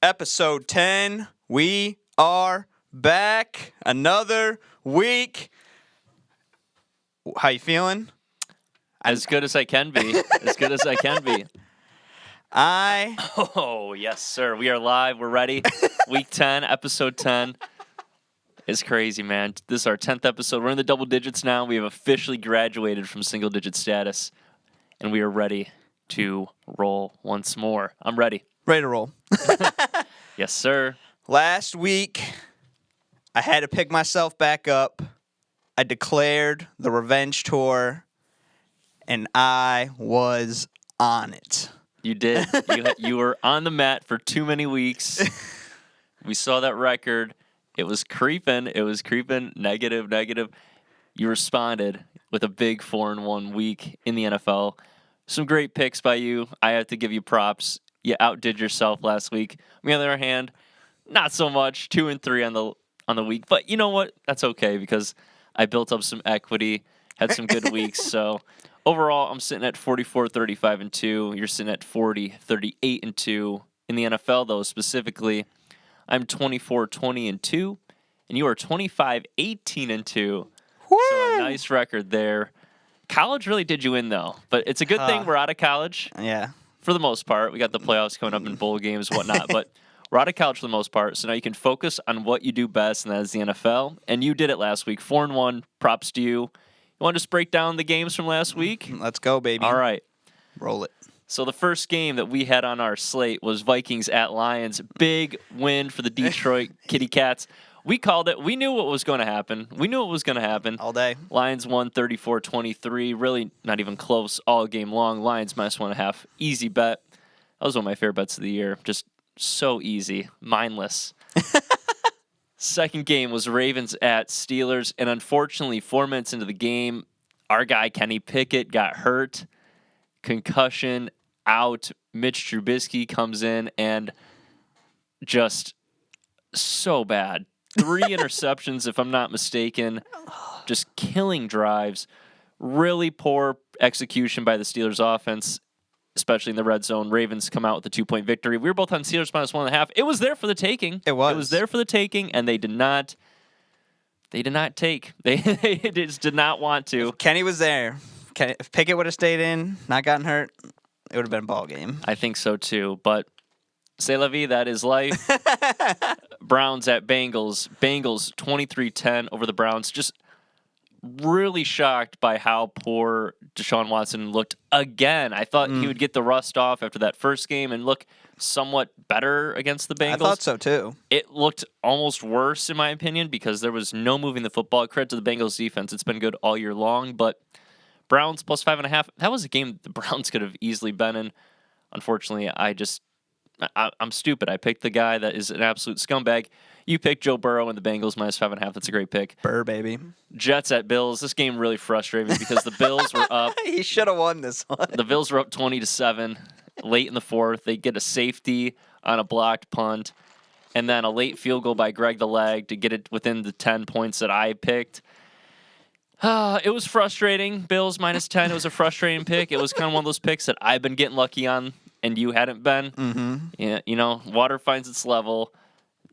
Episode 10. We are back. Another week. How you feeling? As good as I can be. As good as I can be. Oh, yes, sir. We are live. We're ready. Week 10, episode 10. It's crazy, man. This is our 10th episode. We're in the double digits now. We have officially graduated from single-digit status, and we are ready to roll once more. I'm ready. Ready to roll. Yes, sir. Last week, I had to pick myself back up. I declared the revenge tour, and I was on it. You did. You were on the mat for too many weeks. We saw that record. It was creeping. Negative. You responded with a big 4-1 week in the NFL. Some great picks by you. I have to give you props. You outdid yourself last week. On the other hand, not so much. 2-3 on the week. But you know what? That's okay because I built up some equity, had some good weeks. So overall, I'm sitting at 44-35-2. You're sitting at 40-38-2. In the NFL, though, specifically, I'm 24-20-2, and you are 25-18-2. So a nice record there. College really did you in, though. But it's a good thing we're out of college. Yeah. For the most part. We got the playoffs coming up in bowl games, whatnot. But we're out of college for the most part. So now you can focus on what you do best, and that is the NFL. And you did it last week. 4-1. Props to you. You want to just break down the games from last week? Let's go, baby. All right. Roll it. So the first game that we had on our slate was Vikings at Lions. Big win for the Detroit Kitty Cats. We called it. We knew what was going to happen. All day. Lions won 34-23. Really not even close all game long. Lions -1.5. Easy bet. That was one of my favorite bets of the year. Just so easy. Mindless. Second game was Ravens at Steelers. And unfortunately, 4 minutes into the game, our guy Kenny Pickett got hurt. Concussion out. Mitch Trubisky comes in and just so bad. 3 interceptions, if I'm not mistaken. Just killing drives. Really poor execution by the Steelers offense, especially in the red zone. Ravens come out with a 2-point victory. We were both on Steelers -1.5. It was there for the taking. It was. It was there for the taking, and they did not take. They just did not want to. Kenny was there. If Pickett would have stayed in, not gotten hurt, it would have been a ball game. I think so too, but c'est la vie, that is life. Browns at Bengals. Bengals 23-10 over the Browns. Just really shocked by how poor Deshaun Watson looked again. I thought he would get the rust off after that first game and look somewhat better against the Bengals. I thought so too. It looked almost worse, in my opinion, because there was no moving the football. Credit to the Bengals defense. It's been good all year long, but Browns +5.5. That was a game the Browns could have easily been in. Unfortunately, I'm stupid. I picked the guy that is an absolute scumbag. You picked Joe Burrow and the Bengals -5.5. That's a great pick. Burr, baby. Jets at Bills. This game really frustrated me because the Bills were up. He should have won this one. The Bills were up 20-7 late in the fourth. They get a safety on a blocked punt, and then a late field goal by Greg the Leg to get it within the 10 points that I picked. It was frustrating. Bills -10. It was a frustrating pick. It was kind of one of those picks that I've been getting lucky on, and you hadn't been. Mm-hmm. Yeah, water finds its level.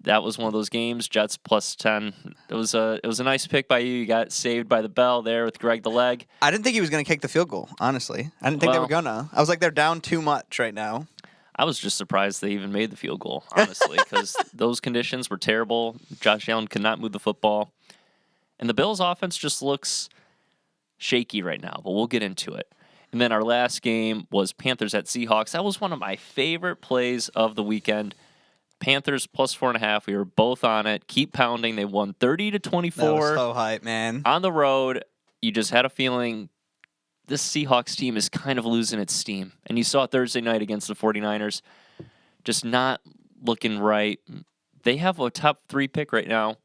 That was one of those games. Jets +10. It was a nice pick by you. You got saved by the bell there with Greg the Leg. I didn't think he was going to kick the field goal, honestly. I didn't think they were going to. I was like, they're down too much right now. I was just surprised they even made the field goal, honestly, because those conditions were terrible. Josh Allen could not move the football. And the Bills' offense just looks shaky right now, but we'll get into it. And then our last game was Panthers at Seahawks. That was one of my favorite plays of the weekend. Panthers +4.5. We were both on it. Keep pounding. They won 30-24. That was so hype, man. On the road, you just had a feeling this Seahawks team is kind of losing its steam. And you saw it Thursday night against the 49ers. Just not looking right. They have a top 3 pick right now.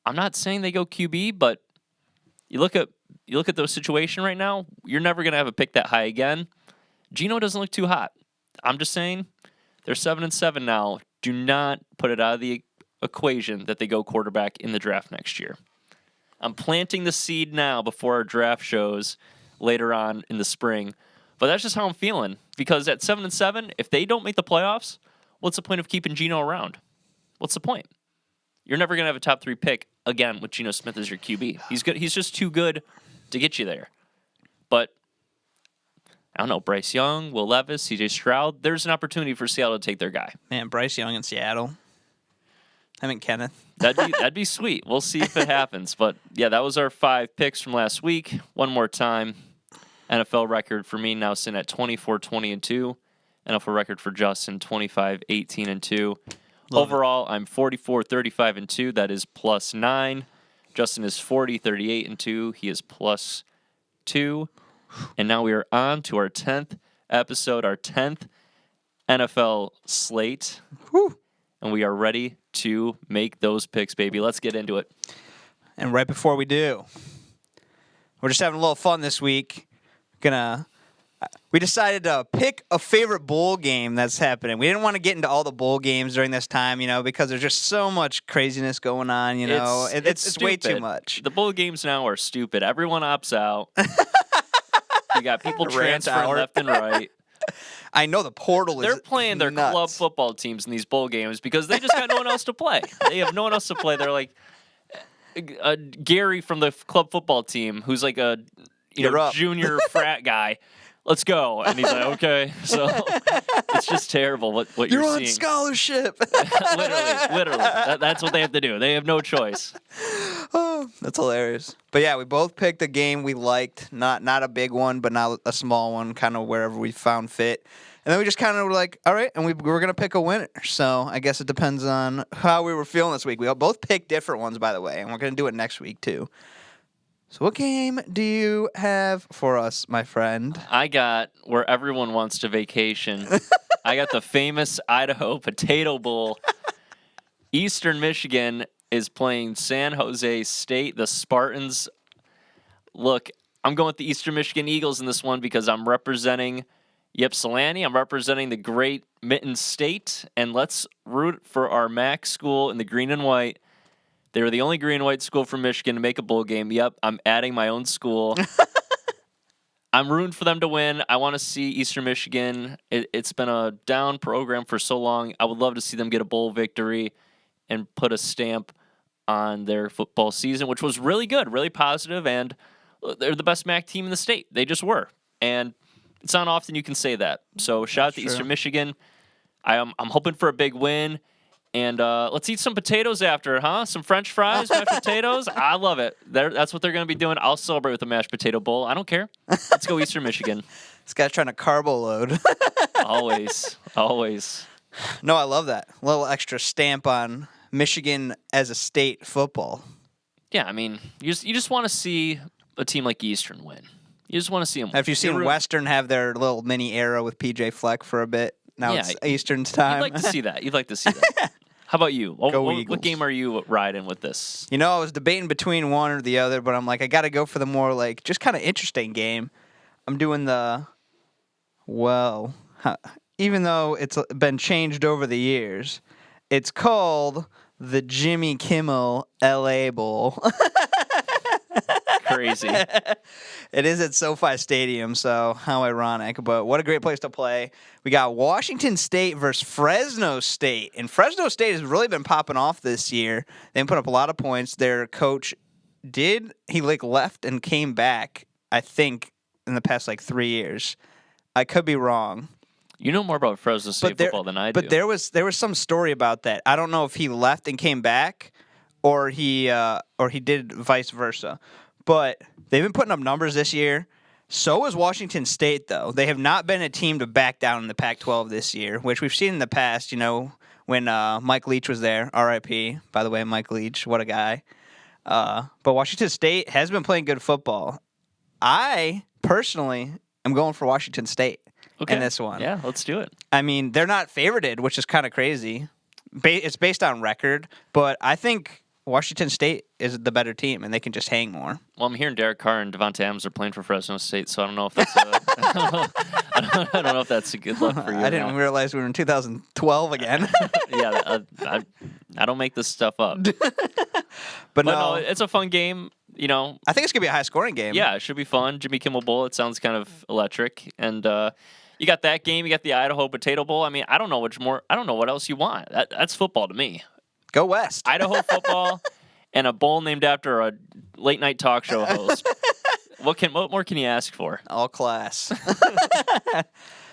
I'm not saying they go QB, but you look at the situation right now, you're never going to have a pick that high again. Geno doesn't look too hot. I'm just saying they're 7-7 now. Do not put it out of the equation that they go quarterback in the draft next year. I'm planting the seed now before our draft shows later on in the spring. But that's just how I'm feeling. Because at 7-7, if they don't make the playoffs, what's the point of keeping Geno around? What's the point? You're never going to have a top 3 pick again with Geno Smith as your QB. He's good. He's just too good to get you there. But I don't know, Bryce Young, Will Levis, CJ Stroud, there's an opportunity for Seattle to take their guy. Man, Bryce Young in Seattle. I mean, Kenneth. That'd be sweet. We'll see if it happens. But yeah, that was our 5 picks from last week. One more time. NFL record for me now sitting at 24-20-2. NFL record for Justin 25-18-2. Overall, I'm 44-35-2. That is +9. Justin is 40-38-2. He is +2. And now we are on to our 10th episode, our 10th NFL slate. Whew. And we are ready to make those picks, baby. Let's get into it. And right before we do, we're just having a little fun this week. We decided to pick a favorite bowl game that's happening. We didn't want to get into all the bowl games during this time, because there's just so much craziness going on, It's way too much. The bowl games now are stupid. Everyone opts out. You got people Rant transferring hour. left and right. I know the portal is They're playing their nuts. club football teams in these bowl games because they just got no one else to play. They have no one else to play. They're like Gary from the club football team, who's like a junior frat guy. Let's go. And he's like, okay. So it's just terrible what you're You're seeing. on scholarship. literally. That's what they have to do. They have no choice. Oh, that's hilarious. But yeah, we both picked a game we liked. Not a big one, but not a small one, kind of wherever we found fit. And then we just kind of were like, all right, and we were going to pick a winner. So I guess it depends on how we were feeling this week. We both picked different ones, by the way, and we're going to do it next week, too. So what game do you have for us, my friend? I got where everyone wants to vacation. I got the famous Idaho Potato Bowl. Eastern Michigan is playing San Jose State, the Spartans. Look, I'm going with the Eastern Michigan Eagles in this one because I'm representing Ypsilanti. I'm representing the great Mitten State. And let's root for our MAC school in the green and white. They were the only green and white school from Michigan to make a bowl game. Yep, I'm adding my own school. I'm rooting for them to win. I want to see Eastern Michigan. It's been a down program for so long. I would love to see them get a bowl victory and put a stamp on their football season, which was really good, really positive, and they're the best MAC team in the state. They just were. And it's not often you can say that. So shout out to Eastern Michigan. I'm hoping for a big win. And let's eat some potatoes after, huh? Some French fries, mashed potatoes. I love it. That's what they're going to be doing. I'll celebrate with a mashed potato bowl. I don't care. Let's go Eastern Michigan. This guy's trying to carbo load. Always. No, I love that. A little extra stamp on Michigan as a state football. Yeah, I mean, you just want to see a team like Eastern win. You just want to see them. Have you seen Western have their little mini era with PJ Fleck for a bit? Now it's Eastern's time. You'd like to see that. How about you? What game are you riding with this? I was debating between one or the other, but I'm like, I got to go for the more just kind of interesting game. I'm doing even though it's been changed over the years, it's called the Jimmy Kimmel LA Bowl. Crazy. It is at SoFi Stadium, so how ironic. But what a great place to play. We got Washington State versus Fresno State. And Fresno State has really been popping off this year. They put up a lot of points. Their coach left and came back, I think, in the past 3 years. I could be wrong. You know more about Fresno State football than I do. But there was some story about that. I don't know if he left and came back or he did vice versa. But they've been putting up numbers this year. So is Washington State, though. They have not been a team to back down in the Pac-12 this year, which we've seen in the past, when Mike Leach was there. R.I.P. By the way, Mike Leach, what a guy. But Washington State has been playing good football. I, personally, am going for Washington State in this one. Yeah, let's do it. I mean, they're not favorited, which is kind of crazy. It's based on record, but I think Washington State is the better team, and they can just hang more. Well, I'm hearing Derek Carr and Devontae Adams are playing for Fresno State, so I don't know if that's I don't know if that's a good look for you. I didn't realize we were in 2012 again. Yeah, I don't make this stuff up. But no, it's a fun game. I think it's gonna be a high-scoring game. Yeah, it should be fun. Jimmy Kimmel Bowl. It sounds kind of electric, and You got that game. You got the Idaho Potato Bowl. I mean, I don't know what else you want. That's football to me. Go West. Idaho football and a bowl named after a late night talk show host. What more can you ask for? All class.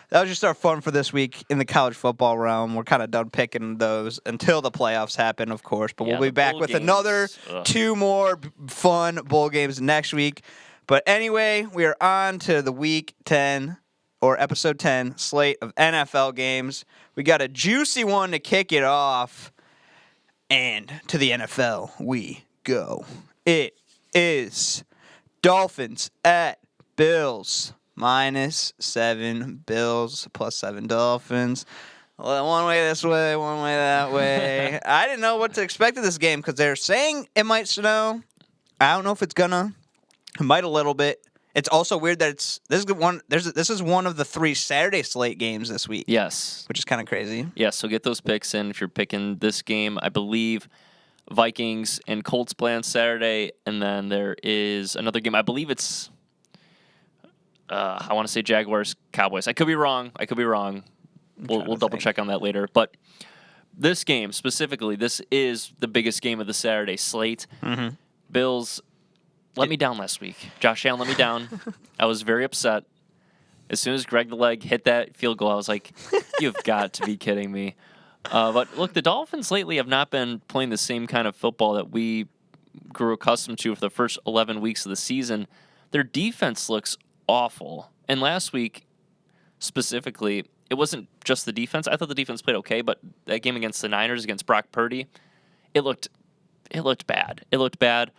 That was just our fun for this week in the college football realm. We're kind of done picking those until the playoffs happen, of course. But Yeah, we'll be the back bowl with games, another ugh. 2 more fun bowl games next week. But anyway, we are on to the week 10 or episode 10 slate of NFL games. We got a juicy one to kick it off. And to the NFL we go. It is Dolphins at Bills. -7 Bills, +7 Dolphins. Well, one way this way, one way that way. I didn't know what to expect of this game because they're saying it might snow. I don't know if it's gonna. It might a little bit. It's also weird that this is one of the 3 Saturday slate games this week. Yes. Which is kind of crazy. Yeah, so get those picks in if you're picking this game. I believe Vikings and Colts play on Saturday, and then there is another game. I believe it's I want to say Jaguars Cowboys. I could be wrong. We'll double check on that later. But this game specifically, this is the biggest game of the Saturday slate. Mm-hmm. Bills let me down last week. Josh Allen let me down. I was very upset. As soon as Greg the Leg hit that field goal, I was like, you've got to be kidding me. But look, the Dolphins lately have not been playing the same kind of football that we grew accustomed to for the first 11 weeks of the season. Their defense looks awful. And last week, specifically, it wasn't just the defense. I thought the defense played okay, but that game against the Niners, against Brock Purdy, it looked bad. It looked bad.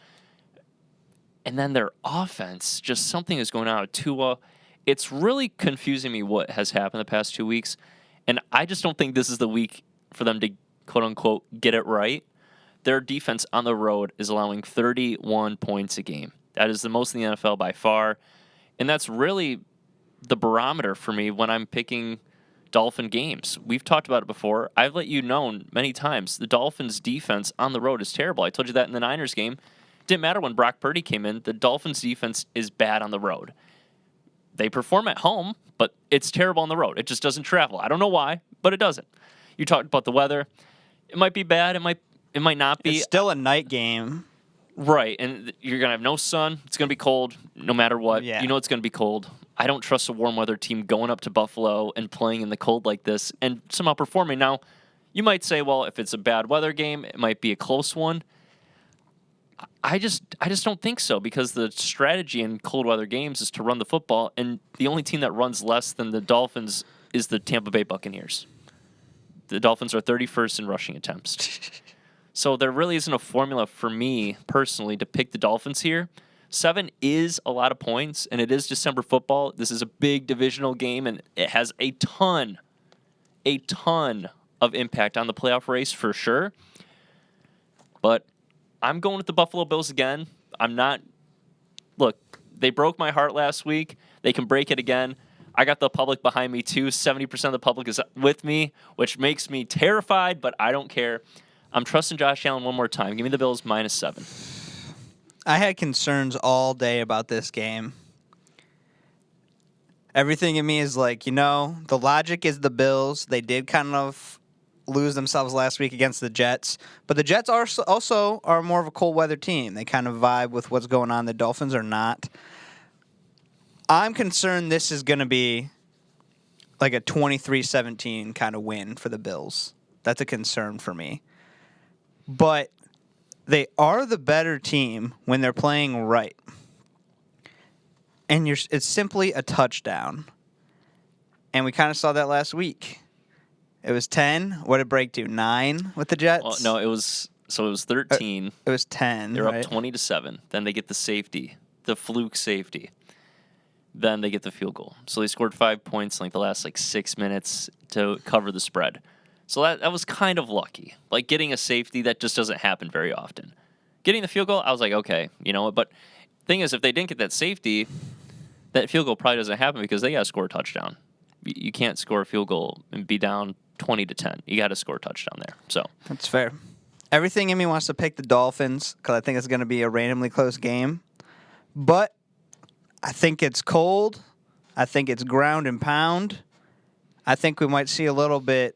And then their offense, just something is going on with Tua. It's really confusing me what has happened the past 2 weeks. And I just don't think this is the week for them to, quote-unquote, get it right. Their defense on the road is allowing 31 points a game. That is the most in the NFL by far. And that's really the barometer for me when I'm picking Dolphin games. We've talked about it before. I've let you know many times the Dolphins' defense on the road is terrible. I told you that in the Niners game. Didn't matter when Brock Purdy came in. The Dolphins' defense is bad on the road. They perform at home, but it's terrible on the road. It just doesn't travel. I don't know why, but it doesn't. You talked about the weather. It might be bad. It might not be. It's still a night game. Right, and you're going to have no sun. It's going to be cold no matter what. Yeah. You know it's going to be cold. I don't trust a warm weather team going up to Buffalo and playing in the cold like this and somehow performing. Now, you might say, well, if it's a bad weather game, it might be a close one. I just don't think so because the strategy in cold weather games is to run the football, and the only team that runs less than the Dolphins is the Tampa Bay Buccaneers. The Dolphins are 31st in rushing attempts. So there really isn't a formula for me personally to pick the Dolphins here. 7 is a lot of points, and it is December football. This is a big divisional game, and it has a ton of impact on the playoff race for sure. But I'm going with the Buffalo Bills again. Look, they broke my heart last week. They can break it again. I got the public behind me too. 70% of the public is with me, which makes me terrified, but I don't care. I'm trusting Josh Allen one more time. Give me the Bills -7. I had concerns all day about this game. Everything in me is like, the logic is the Bills. They did kind of lose themselves last week against the Jets, but the Jets also are more of a cold weather team. They kind of vibe with what's going on. The Dolphins are not. I'm concerned this is going to be like a 23-17 kind of win for the Bills. That's a concern for me. But they are the better team when they're playing right. And it's simply a touchdown. And we kind of saw that last week. It was 10. What did it break to? 9 with the Jets? Well, no, it was 13. It was 10. They're right? up 20-7. Then they get the safety, the fluke safety. Then they get the field goal. So they scored 5 points in the last 6 minutes to cover the spread. So that was kind of lucky. Getting a safety, that just doesn't happen very often. Getting the field goal, I was like, okay, But thing is, if they didn't get that safety, that field goal probably doesn't happen because they got to score a touchdown. You can't score a field goal and be down 20-10. You got to score a touchdown there. So that's fair. Everything in me wants to pick the Dolphins because I think it's going to be a randomly close game. But I think it's cold. I think it's ground and pound. I think we might see a little bit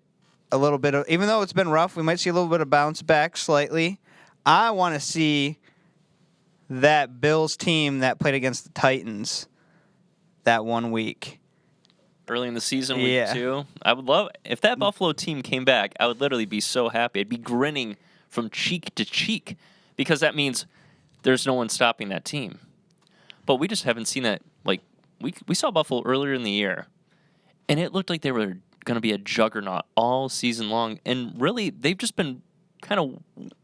of, even though it's been rough, we might see a little bit of bounce back slightly. I want to see that Bills team that played against the Titans that 1 week. Early in the season, week Yeah. 2. I would love if that Buffalo team came back. I would literally be so happy. I'd be grinning from cheek to cheek because that means there's no one stopping that team. But we just haven't seen that. Like we saw Buffalo earlier in the year, and it looked like they were going to be a juggernaut all season long. And really, they've just been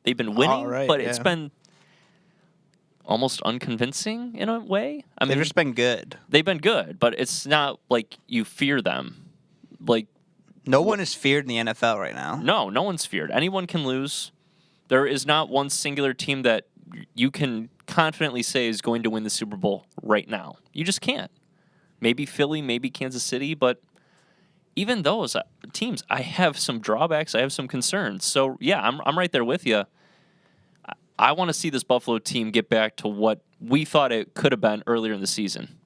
they've been winning, All right, but it's yeah. been almost unconvincing in a way. I They've mean, just been good. they've been good, but it's not like you fear them. Like, No one is feared in the NFL right now. no one's feared. Anyone can lose. There is not one singular team that you can confidently say is going to win the Super Bowl right now. You just can't. Maybe Philly, maybe Kansas City, but even those teams, I have some drawbacks. I have some concerns. So, yeah, I'm right there with you. I want to see this Buffalo team get back to what we thought it could have been earlier in the season.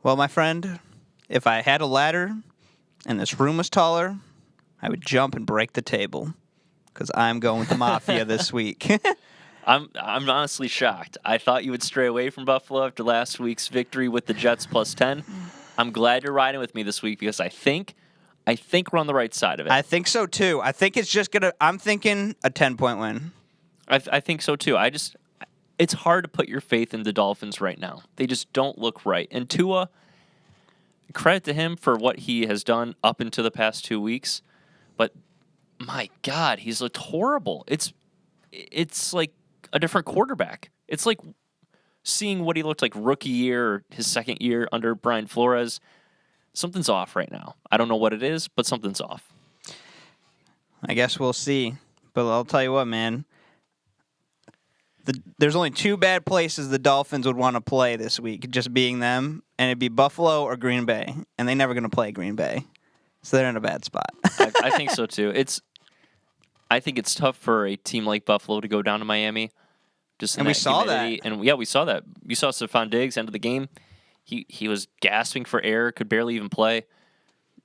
Well, my friend, if I had a ladder and this room was taller, I would jump and break the table because I'm going with the Mafia this week. I'm honestly shocked. I thought you would stray away from Buffalo after last week's victory with the Jets plus 10. I'm glad you're riding with me this week because I think we're on the right side of it. I think so too. I think it's just I'm thinking a 10-point win. I think so too. It's hard to put your faith in the Dolphins right now. They just don't look right. And Tua, credit to him for what he has done up into the past 2 weeks, but my God, he's looked horrible. It's like a different quarterback. It's like seeing what he looked like rookie year or his second year under Brian Flores. Something's off right now. I don't know what it is, but something's off. I guess we'll see. But I'll tell you what, man. There's only 2 bad places the Dolphins would want to play this week, just being them, and it'd be Buffalo or Green Bay, and they're never going to play Green Bay, so they're in a bad spot. I think so too. I think it's tough for a team like Buffalo to go down to Miami. Just in And we that saw humidity. that. And yeah, we saw that. You saw Stephon Diggs end of the game. He was gasping for air, could barely even play.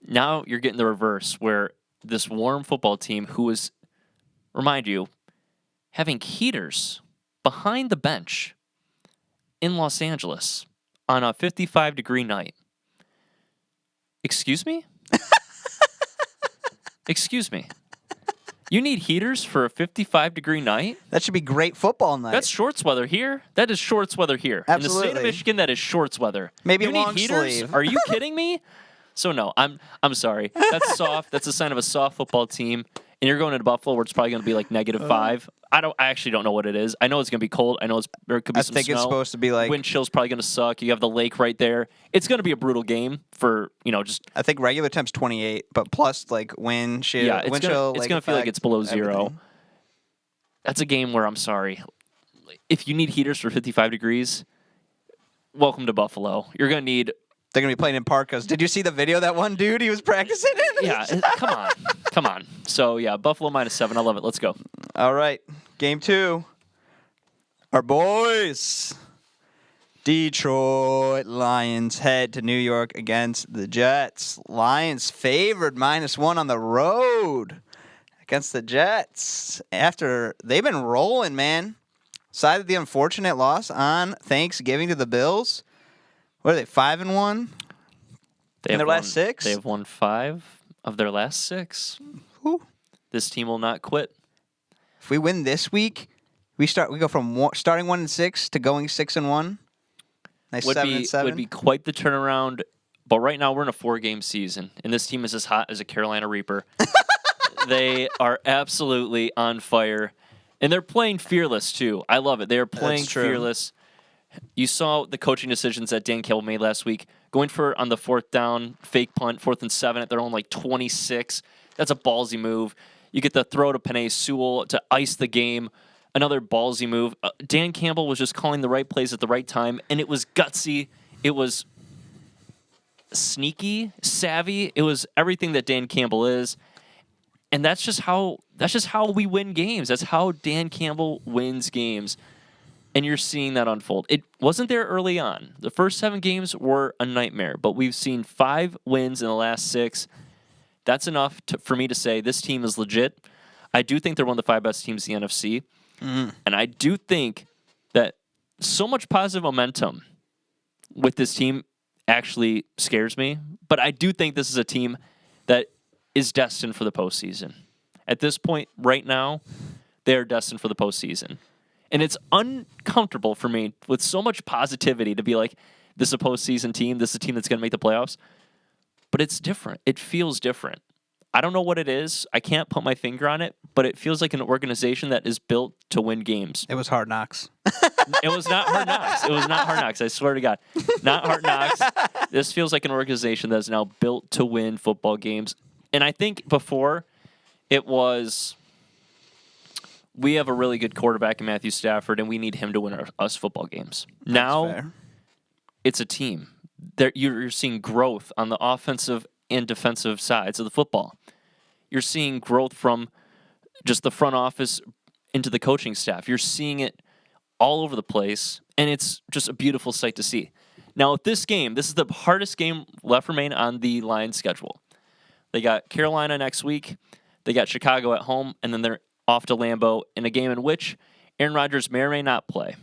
Now you're getting the reverse, where this warm football team, who is, remind you, having heaters behind the bench in Los Angeles on a 55-degree night. Excuse me? Excuse me. You need heaters for a 55-degree night? That should be great football night. That's shorts weather here. That is shorts weather here. In the state Absolutely. of Michigan, that is shorts weather. Maybe you a need long heaters? sleeve. Are you kidding me? So no, I'm sorry. That's soft. That's a sign of a soft football team. And you're going into Buffalo where it's probably going to be like -5. I actually don't know what it is. I know it's going to be cold. I know there could be I some think snow. it's supposed to be like. Wind chill's probably going to suck. You have the lake right there. It's going to be a brutal game for, just I think regular temp's 28, but plus like wind chill. yeah, it's wind gonna chill, feel like effect, it's below 0. everything. That's a game where I'm sorry. If you need heaters for 55 degrees, welcome to Buffalo. You're going to need They're gonna be playing in parkas. Did you see the video of that one dude he was practicing in? yeah, come on. So yeah, Buffalo -7. I love it. Let's go. All right, game 2. Our boys, Detroit Lions head to New York against the Jets. Lions favored -1 on the road against the Jets after they've been rolling, man. Aside of the unfortunate loss on Thanksgiving to the Bills, what are they, 5-1? They In their have last won- 6? They have won 5 of their last 6. Whew. This team will not quit. If we win this week, we go from starting 1-6 to going 6-1. Nice Would 7-7. be quite the turnaround. But right now we're in a 4-game season, and this team is as hot as a Carolina Reaper. They are absolutely on fire, and they're playing fearless too. I love it. They are playing true. fearless. You saw the coaching decisions that Dan Campbell made last week, going for on the 4th down fake punt, 4th and 7 at their own like 26. That's a ballsy move. You get the throw to Penei Sewell to ice the game. Another ballsy move. Dan Campbell was just calling the right plays at the right time, and it was gutsy. It was sneaky, savvy. It was everything that Dan Campbell is, and that's just how we win games. That's how Dan Campbell wins games. And you're seeing that unfold. It wasn't there early on. The first 7 games were a nightmare, but we've seen 5 wins in the last 6. That's enough for me to say this team is legit. I do think they're one of the 5 best teams in the NFC. And I do think that so much positive momentum with this team actually scares me. But I do think this is a team that is destined for the postseason. At this point, right now, they are destined for the postseason. And it's uncomfortable for me with so much positivity to be like, this is a postseason team. This is a team that's going to make the playoffs. But it's different. It feels different. I don't know what it is. I can't put my finger on it, but it feels like an organization that is built to win games. It was Hard Knocks. It was not Hard Knocks. It was not Hard Knocks. I swear to God. Not Hard Knocks. This feels like an organization that is now built to win football games. And I think before it was, we have a really good quarterback in Matthew Stafford, and we need him to win us football games. Now, fair. it's a team. You're seeing growth on the offensive and defensive sides of the football. You're seeing growth from just the front office into the coaching staff. You're seeing it all over the place, and it's just a beautiful sight to see. Now, with this game, this is the hardest game left remain on the Lions schedule. They got Carolina next week. They got Chicago at home, and then they're off to Lambeau in a game in which Aaron Rodgers may or may not play.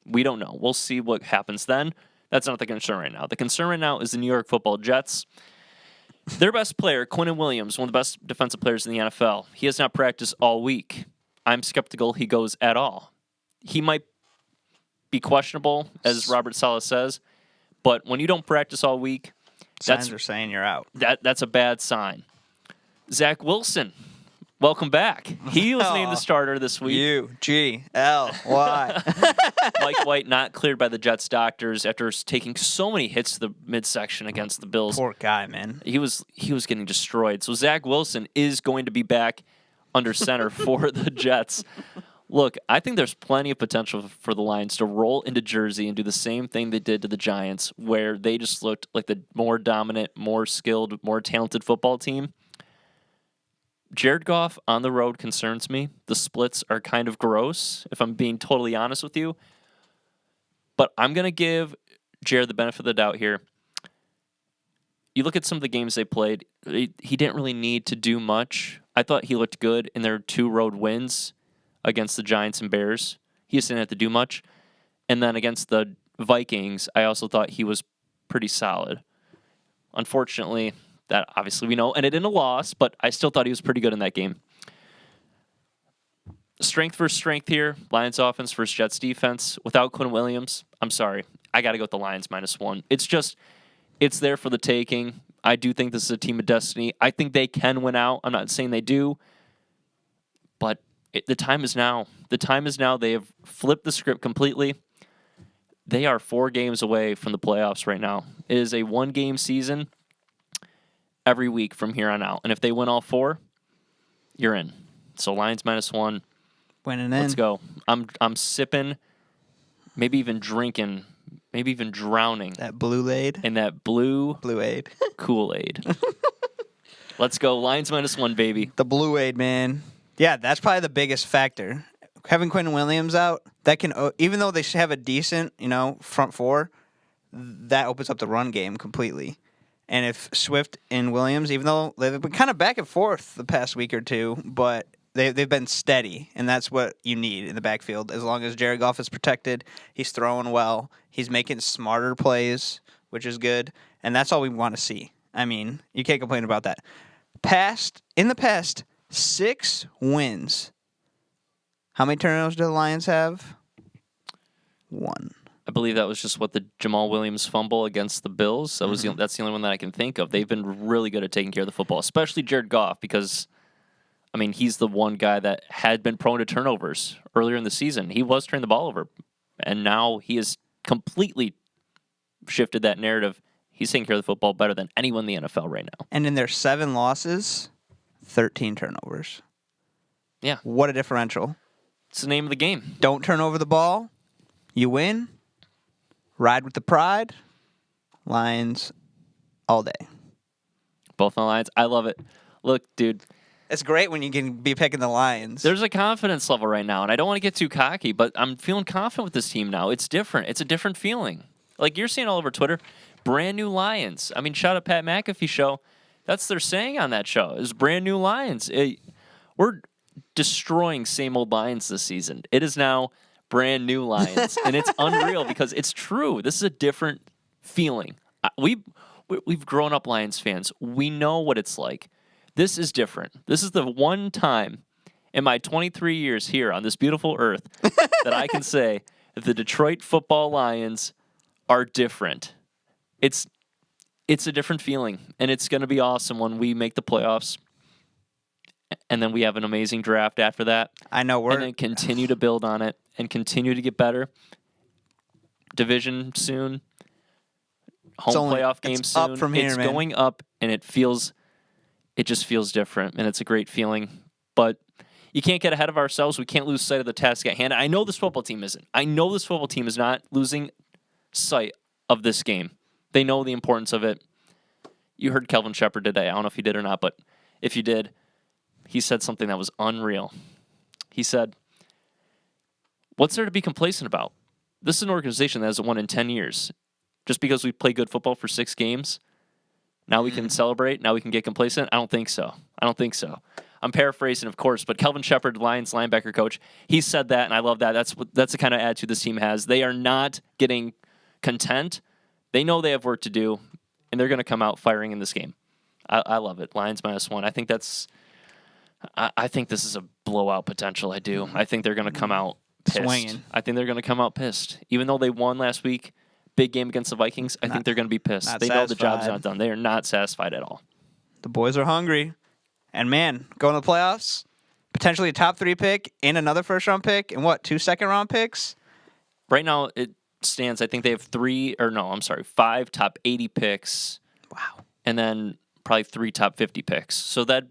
We don't know. We'll see what happens then. That's not the concern right now. The concern right now is the New York Football Jets. Their best player, Quinnen Williams, one of the best defensive players in the NFL, he has not practiced all week. I'm skeptical he goes at all. He might be questionable, as Robert Saleh says, but when you don't practice all week, Signs are saying you're out. that's a bad sign. Zach Wilson, welcome back. He was named the starter this week. U-G-L-Y. Mike White not cleared by the Jets doctors after taking so many hits to the midsection against the Bills. Poor guy, man. He was getting destroyed. So Zach Wilson is going to be back under center for the Jets. Look, I think there's plenty of potential for the Lions to roll into Jersey and do the same thing they did to the Giants, where they just looked like the more dominant, more skilled, more talented football team. Jared Goff on the road concerns me. The splits are kind of gross, if I'm being totally honest with you. But I'm going to give Jared the benefit of the doubt here. You look at some of the games they played, he didn't really need to do much. I thought he looked good in their 2 road wins against the Giants and Bears. He just didn't have to do much. And then against the Vikings, I also thought he was pretty solid. Unfortunately, that obviously we know ended in a loss, but I still thought he was pretty good in that game. Strength versus strength here. Lions offense versus Jets defense. Without Quinn Williams, I'm sorry. I got to go with the Lions -1. It's there for the taking. I do think this is a team of destiny. I think they can win out. I'm not saying they do, but the time is now. The time is now. They have flipped the script completely. They are 4 games away from the playoffs right now. It is a 1-game season every week from here on out. And if they win all 4, you're in. So Lions -1. Winning in. Let's go. I'm sipping, maybe even drinking, maybe even drowning That Blue-Aid. in that blue Blue-Aid. Kool-Aid. Let's go. Lions -1, baby. The Blue-Aid, man. Yeah, that's probably the biggest factor. Having Quinn Williams out, that can, even though they have a decent, front 4, that opens up the run game completely. And if Swift and Williams, even though they've been kind of back and forth the past week or two, but they've been steady, and that's what you need in the backfield. As long as Jared Goff is protected, he's throwing well, he's making smarter plays, which is good, and that's all we want to see. I mean, you can't complain about that. In the past, 6 wins. How many turnovers do the Lions have? 1. I believe that was just what the Jamal Williams fumble against the Bills. That's the only one that I can think of. They've been really good at taking care of the football, especially Jared Goff, because he's the one guy that had been prone to turnovers earlier in the season. He was turning the ball over, and now he has completely shifted that narrative. He's taking care of the football better than anyone in the NFL right now. And in their 7 losses, 13 turnovers. Yeah. What a differential. It's the name of the game. Don't turn over the ball. You win. Ride with the pride. Lions all day. Both on the Lions. I love it. Look, dude, It's great when you can be picking the Lions. There's a confidence level right now, and I don't want to get too cocky, but I'm feeling confident with this team now. It's different. It's a different feeling. Like you're seeing all over Twitter, brand new Lions. I mean, shout out Pat McAfee show. That's their saying on that show. Is brand new Lions. We're destroying same old Lions this season. It is now brand new Lions, and it's unreal because it's true. This is a different feeling. We've grown up Lions fans. We know what it's like. This is different. This is the one time in my 23 years here on this beautiful earth that I can say that the Detroit Football Lions are different. It's a different feeling, and it's going to be awesome when we make the playoffs, and then we have an amazing draft after that. I know and then continue to build on it and continue to get better. Division soon. Home playoff game soon. Up from here, it's man. going up, and it just feels different, and it's a great feeling. But you can't get ahead of ourselves. We can't lose sight of the task at hand. I know this football team isn't. I know this football team is not losing sight of this game. They know the importance of it. You heard Kelvin Shepard today. I don't know if you did or not, but if you did, he said something that was unreal. He said, what's there to be complacent about? This is an organization that hasn't won in 10 years. Just because we play good football for 6 games, now we can celebrate, now we can get complacent? I don't think so. I'm paraphrasing, of course, but Kelvin Shepard, Lions linebacker coach, he said that, and I love that. That's the kind of attitude this team has. They are not getting content. They know they have work to do, and they're going to come out firing in this game. I love it. Lions -1. I think this is a blowout potential. I do. I think they're going to come out pissed. Swinging. I think they're going to come out pissed. Even though they won last week, big game against the Vikings, I think they're going to be pissed. They know the job's not done. They are not satisfied at all. The boys are hungry. And, man, going to the playoffs, potentially a top 3 pick and another first-round pick, and 2 second-round picks? Right now, it stands, I think they have 5 top 80 picks. Wow. And then probably 3 top 50 picks. So that'd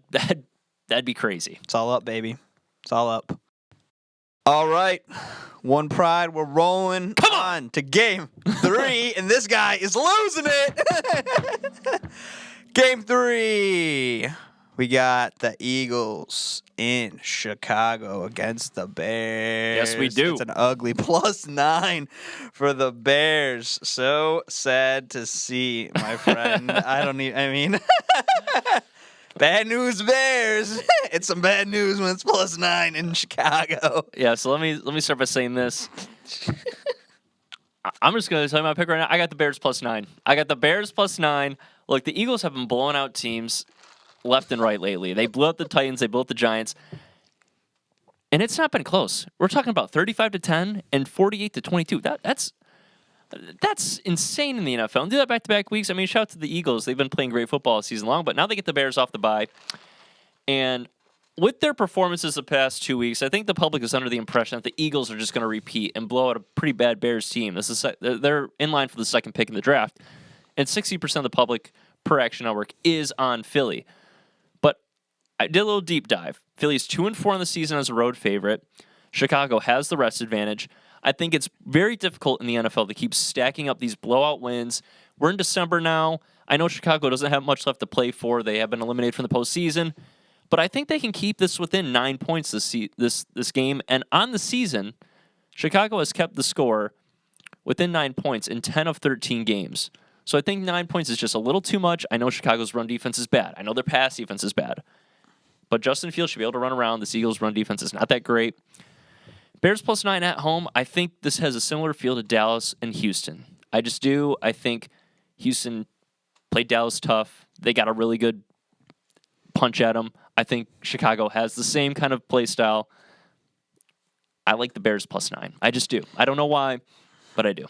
be crazy. It's all up, baby. It's all up. All right. One pride. We're rolling on to game 3, and this guy is losing it. Game 3. We got the Eagles in Chicago against the Bears. Yes, we do. It's an ugly +9 for the Bears. So sad to see, my friend. Bad news, Bears. It's some bad news when it's +9 in Chicago. Yeah, so let me start by saying this. I'm just going to tell you my pick right now. I got the Bears +9. I got the Bears +9. Look, the Eagles have been blowing out teams left and right lately. They blew out the Titans. They blew out the Giants. And it's not been close. We're talking about 35-10 and 48-22. That's insane in the NFL. And do that back-to-back weeks. I mean, shout out to the Eagles. They've been playing great football all season long, but now they get the Bears off the bye. And with their performances the past 2 weeks, I think the public is under the impression that the Eagles are just going to repeat and blow out a pretty bad Bears team. They're in line for the second pick in the draft. And 60% of the public per Action Network is on Philly. But I did a little deep dive. Philly's 2-4 in the season as a road favorite. Chicago has the rest advantage. I think it's very difficult in the NFL to keep stacking up these blowout wins. We're in December now. I know Chicago doesn't have much left to play for. They have been eliminated from the postseason. But I think they can keep this within 9 points this game. And on the season, Chicago has kept the score within 9 points in 10 of 13 games. So I think 9 points is just a little too much. I know Chicago's run defense is bad. I know their pass defense is bad. But Justin Fields should be able to run around. The Eagles' run defense is not that great. Bears +9 at home. I think this has a similar feel to Dallas and Houston. I just do. I think Houston played Dallas tough. They got a really good punch at them. I think Chicago has the same kind of play style. I like the Bears +9. I just do. I don't know why, but I do.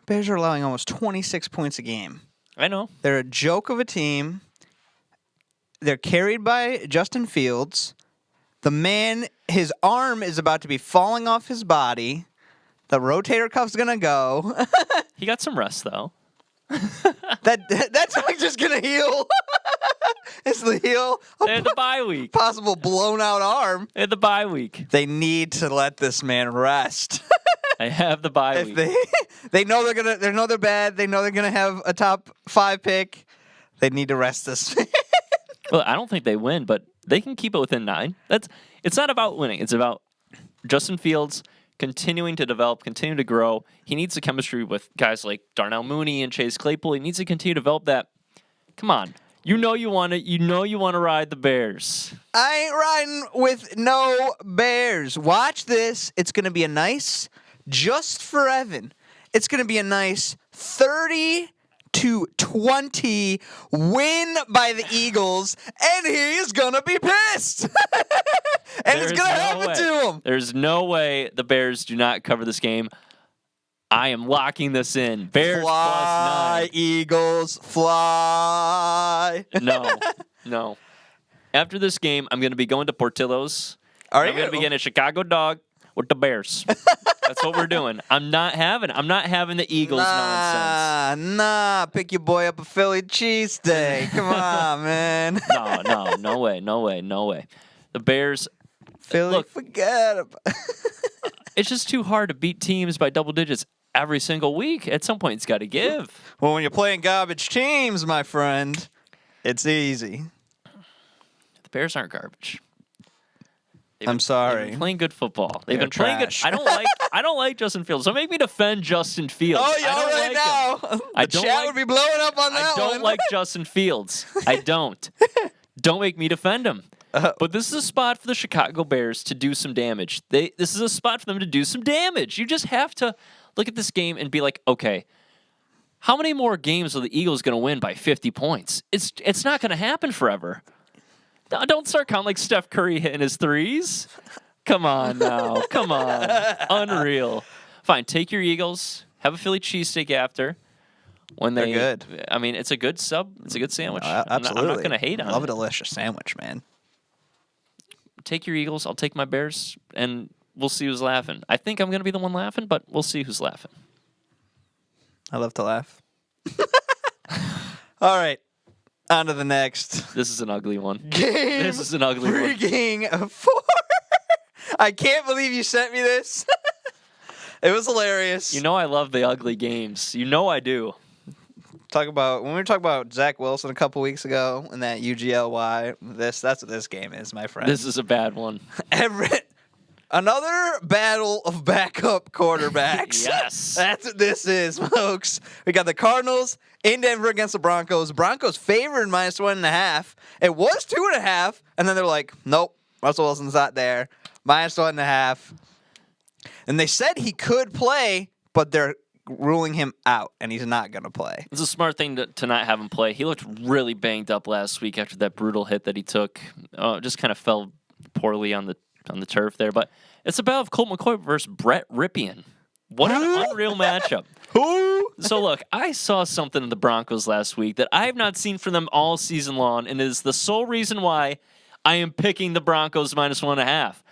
Bears are allowing almost 26 points a game. I know. They're a joke of a team. They're carried by Justin Fields. The man, his arm is about to be falling off his body. The rotator cuff's going to go. He got some rest, though. That's not just going to heal. It's the heel. They had the bye week. Possible blown out arm. They had the bye week. They need to let this man rest. I have the bye week. They know they're bad. They know they're gonna have a top 5 pick. They need to rest this man. Well, I don't think they win, but they can keep it within 9. It's not about winning. It's about Justin Fields continuing to develop, continue to grow. He needs the chemistry with guys like Darnell Mooney and Chase Claypool. He needs to continue to develop that. Come on. You know you want to ride the Bears. I ain't riding with no Bears. Watch this. It's going to be a nice, just for Evan, it's going to be a nice 30-20 win by the Eagles, and he's going to be pissed. And it's going to happen to him. There's no way the Bears do not cover this game. I am locking this in. Bears Fly, +9. Eagles, fly. No. After this game, I'm going to be going to Portillo's. Are I'm going to be getting a Chicago dog with the Bears. That's what we're doing. I'm not having the Eagles nonsense. Nah, pick your boy up a Philly cheesesteak. Come on, man. No way. The Bears, Philly, look, forget about it's just too hard to beat teams by double digits every single week. At some point, it's got to give. Well, when you're playing garbage teams, my friend, it's easy. The Bears aren't garbage. I'm sorry. They've been playing good football. They've They're been playing trash. good. I don't like Justin Fields. So make me defend Justin Fields. Oh, yeah, I don't right like now. him. I The don't chat like- would be blowing up on that I don't one. like Justin Fields. I don't. Don't make me defend him. But this is a spot for the Chicago Bears to do some damage. This is a spot for them to do some damage. You just have to look at this game and be like, okay, how many more games are the Eagles going to win by 50 points? It's not going to happen forever. Don't start counting like Steph Curry hitting his threes. Come on now. Come on. Unreal. Fine, take your Eagles. Have a Philly cheesesteak after. When They're good. I mean, it's a good sub. It's a good sandwich. Absolutely. I'm not going to hate on Love it. a delicious sandwich, man. Take your Eagles. I'll take my Bears, and we'll see who's laughing. I think I'm going to be the one laughing, but we'll see who's laughing. I love to laugh. All right. On to the next This is an ugly one. game. This is an ugly one. Freaking 4. I can't believe you sent me this. It was hilarious. You know I love the ugly games. You know I do. When we were talking about Zach Wilson a couple weeks ago and that UGLY, that's what this game is, my friend. This is a bad one. Another battle of backup quarterbacks. Yes. That's what this is, folks. We got the Cardinals in Denver against the Broncos. Broncos favored -1.5. It was 2.5, and then they're like, nope, Russell Wilson's not there. -1.5. And they said he could play, but they're ruling him out, and he's not going to play. It's a smart thing to not have him play. He looked really banged up last week after that brutal hit that he took. Just kind of fell poorly on the turf there. But it's a battle of Colt McCoy versus Brett Ripien. What an unreal matchup. Who? So look, I saw something in the Broncos last week that I have not seen from them all season long, and it is the sole reason why I am picking the Broncos -1.5.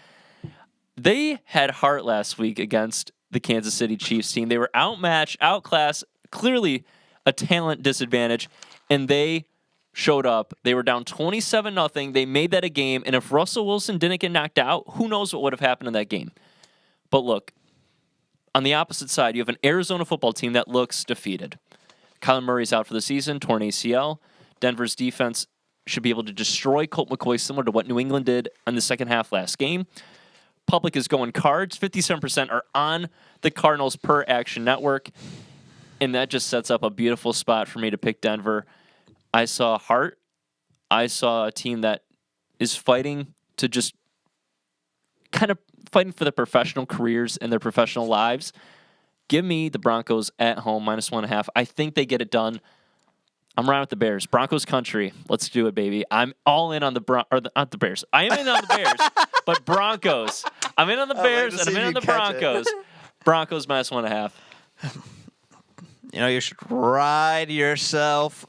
They had heart last week against the Kansas City Chiefs team. They were outmatched, outclassed, clearly a talent disadvantage, and they showed up. They were down 27-0. They made that a game, and if Russell Wilson didn't get knocked out, who knows what would have happened in that game. But look, on the opposite side, you have an Arizona football team that looks defeated. Kyler Murray's out for the season, torn ACL. Denver's defense should be able to destroy Colt McCoy similar to what New England did in the second half last game. Public is going Cards. 57% are on the Cardinals per Action Network. And that just sets up a beautiful spot for me to pick Denver. I saw heart. I saw a team that is fighting to just kind of fighting for their professional careers and their professional lives. Give me the Broncos at home, -1.5. I think they get it done. I'm riding with the Bears. Broncos country. Let's do it, baby. I'm all in on not the Bears. I am in on the Bears, but Broncos. I'm in on the Bears, and I'm in on the Broncos. Broncos -1.5. You know, you should ride yourself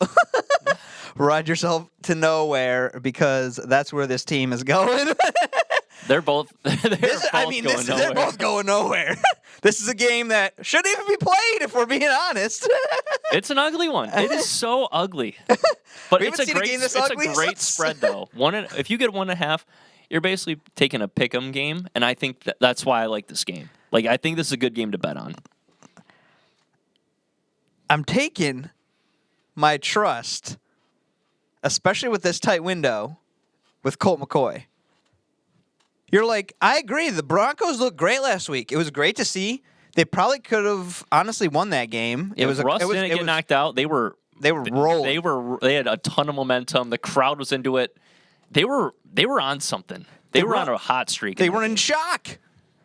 to nowhere, because that's where this team is going. They're both going nowhere. They're both going nowhere. This is a game that shouldn't even be played, if we're being honest. It's an ugly one. It is so ugly. But We it's haven't seen a game this ugly a great since- spread, though. If you get 1.5, you're basically taking a pick'em game, and I think that's why I like this game. Like, I think this is a good game to bet on. I'm taking my trust, especially with this tight window, with Colt McCoy. You're like, I agree. The Broncos looked great last week. It was great to see. They probably could have honestly won that game. If Russ didn't get knocked out, they were rolling. They had a ton of momentum. The crowd was into it. They were on something. They were on a hot streak. They were in shock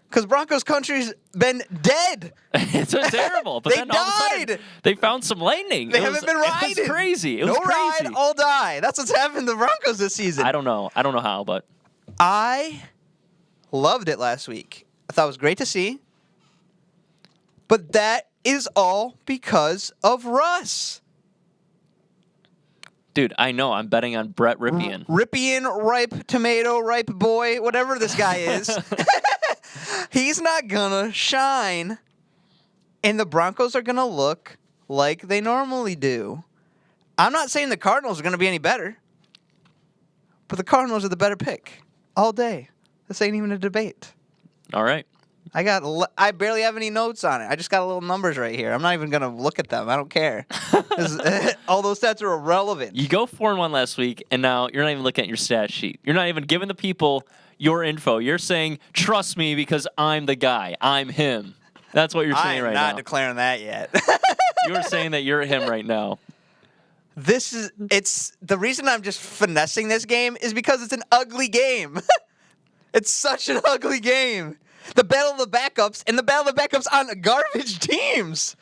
because Broncos country's been dead. It's terrible. But they then all of a died. sudden, they found some lightning. They haven't been riding. It was crazy. It was crazy. Ride, all die. That's what's happened to the Broncos this season. I don't know how, but I loved it last week. I thought it was great to see. But that is all because of Russ. Dude, I know. I'm betting on Brett Ripien. Ripien, ripe tomato, ripe boy, whatever this guy is. He's not going to shine. And the Broncos are going to look like they normally do. I'm not saying the Cardinals are going to be any better. But the Cardinals are the better pick all day. This ain't even a debate. All right. I barely have any notes on it. I just got little numbers right here. I'm not even going to look at them. I don't care. All those stats are irrelevant. You go 4-1 last week, and now you're not even looking at your stat sheet. You're not even giving the people your info. You're saying, trust me because I'm the guy. I'm him. That's what you're saying right now. I'm not declaring that yet. You're saying that you're him right now. It's the reason I'm just finessing this game is because it's an ugly game. It's such an ugly game. The battle of the backups and the battle of the backups on garbage teams.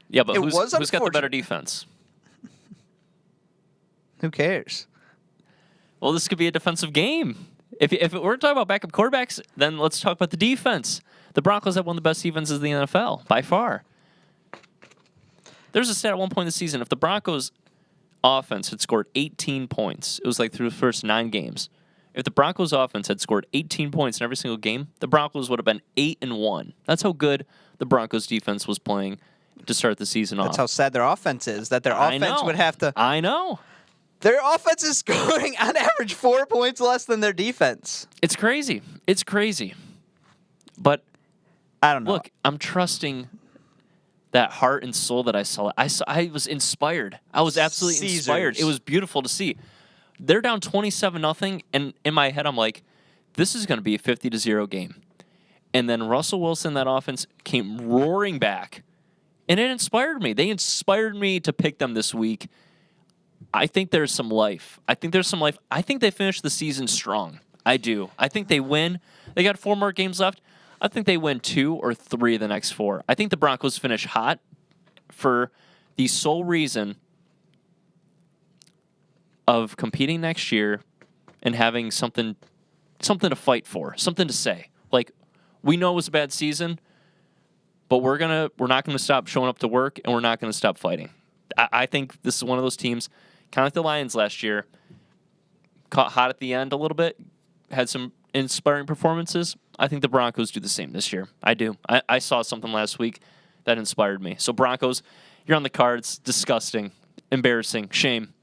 Yeah, but who's got the better defense? Who cares? Well, this could be a defensive game. If we're talking about backup quarterbacks, then let's talk about the defense. The Broncos have one of the best defenses in the NFL, by far. There's a stat at one point in the season, if the Broncos offense had scored 18 points, it was like through the first 9 games. If the Broncos offense had scored 18 points in every single game, the Broncos would have been 8-1. That's how good the Broncos defense was playing to start the season off. That's how sad their offense is, that their offense would have to... I know. Their offense is scoring on average 4 points less than their defense. It's crazy. It's crazy. But I don't know. Look, I'm trusting that heart and soul that I saw. I was inspired. I was absolutely inspired. It was beautiful to see. They're down 27-0, and in my head, I'm like, this is going to be a 50-0 game. And then Russell Wilson, that offense, came roaring back, and it inspired me. They inspired me to pick them this week. I think there's some life. I think they finished the season strong. I do. I think they win. They got 4 more games left. I think they win 2 or 3 of the next 4. I think the Broncos finish hot for the sole reason of competing next year and having something to fight for, something to say. Like, we know it was a bad season, but we're not gonna stop showing up to work, and we're not gonna stop fighting. I think this is one of those teams, kind of like the Lions last year, caught hot at the end a little bit, had some inspiring performances. I think the Broncos do the same this year. I do. I saw something last week that inspired me. So Broncos, you're on the cards. Disgusting. Embarrassing. Shame.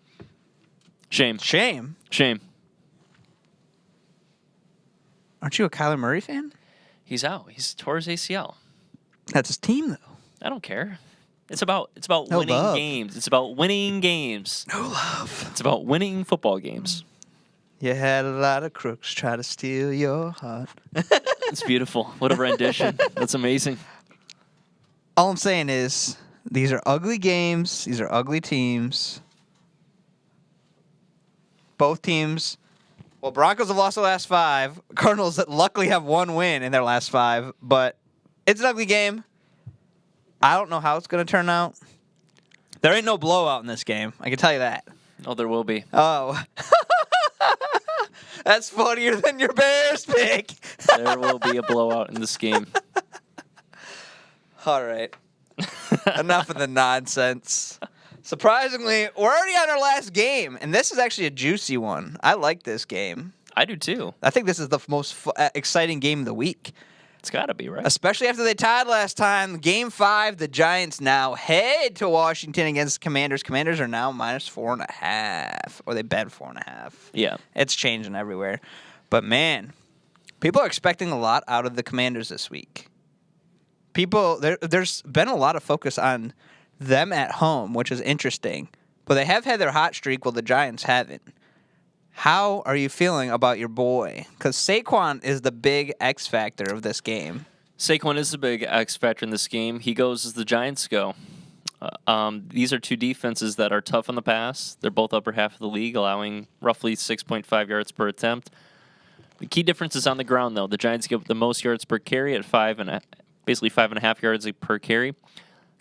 Shame. Shame? Shame. Aren't you a Kyler Murray fan? He's out. He's tore his ACL. That's his team, though. I don't care. It's about No winning love. games. It's about winning games. No love. It's about winning football games. You had a lot of crooks try to steal your heart. It's beautiful. What a rendition. That's amazing. All I'm saying is, these are ugly games. These are ugly teams. Both teams. Well, Broncos have lost the last 5. Cardinals luckily have 1 win in their last 5. But it's an ugly game. I don't know how it's going to turn out. There ain't no blowout in this game. I can tell you that. Oh, there will be. Oh. That's funnier than your Bears pick. There will be a blowout in this game. All right. Enough of the nonsense. Surprisingly, we're already on our last game, and this is actually a juicy one. I like this game. I do too. I think this is the most exciting game of the week. It's got to be, right? Especially after they tied last time. Game 5, the Giants now head to Washington against Commanders. Commanders are now -4.5, or they bet 4.5. Yeah. It's changing everywhere. But, man, people are expecting a lot out of the Commanders this week. There's been a lot of focus on them at home, which is interesting. But they have had their hot streak while the Giants haven't. How are you feeling about your boy? Because Saquon is the big X factor of this game. Saquon is the big X factor in this game. He goes as the Giants go. These are two defenses that are tough on the pass. They're both upper half of the league, allowing roughly 6.5 yards per attempt. The key difference is on the ground, though. The Giants give the most yards per carry at basically 5.5 yards per carry.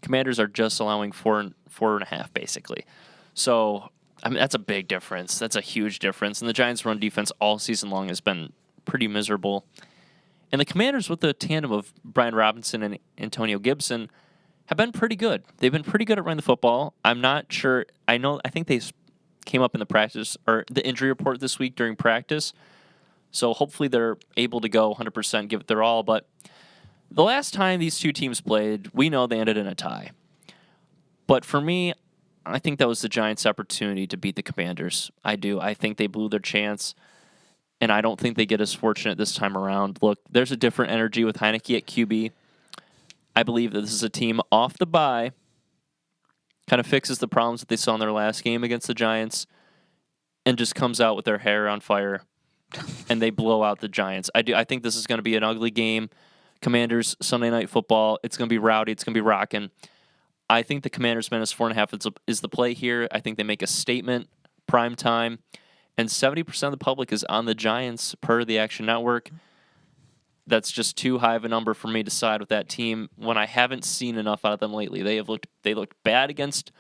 Commanders are just allowing 4.5, basically. So, I mean, that's a big difference. That's a huge difference. And the Giants' run defense all season long has been pretty miserable. And the Commanders, with the tandem of Brian Robinson and Antonio Gibson, have been pretty good. They've been pretty good at running the football. I'm not sure. I think they came up in the practice or the injury report this week during practice. So hopefully they're able to go 100%, give it their all. But the last time these two teams played, we know they ended in a tie. But for me, I think that was the Giants' opportunity to beat the Commanders. I do. I think they blew their chance, and I don't think they get as fortunate this time around. Look, there's a different energy with Heineke at QB. I believe that this is a team off the bye, kind of fixes the problems that they saw in their last game against the Giants, and just comes out with their hair on fire, and they blow out the Giants. I think this is going to be an ugly game. Commanders, Sunday Night Football. It's going to be rowdy. It's going to be rocking. I think the Commanders minus 4.5 is the play here. I think they make a statement, prime time, and 70% of the public is on the Giants per the Action Network. That's just too high of a number for me to side with that team when I haven't seen enough out of them lately. They looked bad against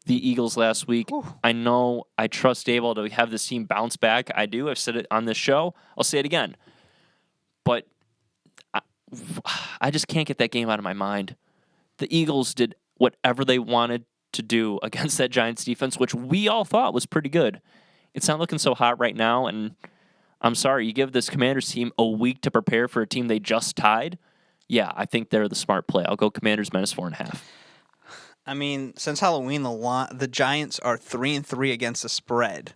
the Eagles last week. Ooh. I know I trust Daboll to have this team bounce back. I do. I've said it on this show. I'll say it again. But I just can't get that game out of my mind. The Eagles did whatever they wanted to do against that Giants defense, which we all thought was pretty good. It's not looking so hot right now, and I'm sorry, you give this Commanders team a week to prepare for a team they just tied. Yeah, I think they're the smart play. I'll go Commanders minus 4.5. I mean, since Halloween, the Giants are 3-3 against the spread,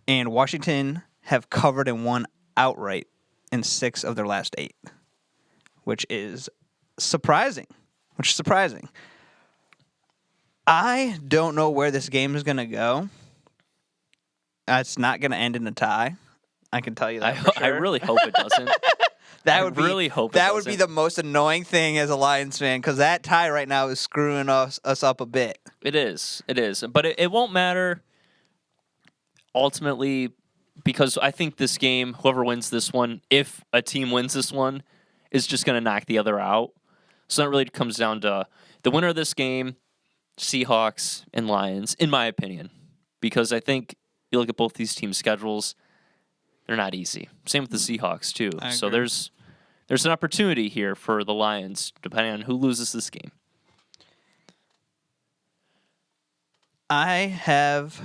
and Washington have covered and won outright in 6 of their last 8, which is surprising. I don't know where this game is going to go. It's not going to end in a tie. I can tell you that. For sure. I really hope it doesn't. That would be the most annoying thing as a Lions fan, because that tie right now is screwing us up a bit. It is. But it won't matter ultimately, because I think this game, whoever wins this one, if a team wins this one, is just going to knock the other out. So that really comes down to the winner of this game, Seahawks and Lions, in my opinion. Because I think you look at both these teams' schedules, they're not easy. Same with the Seahawks, too. So there's an opportunity here for the Lions, depending on who loses this game. I have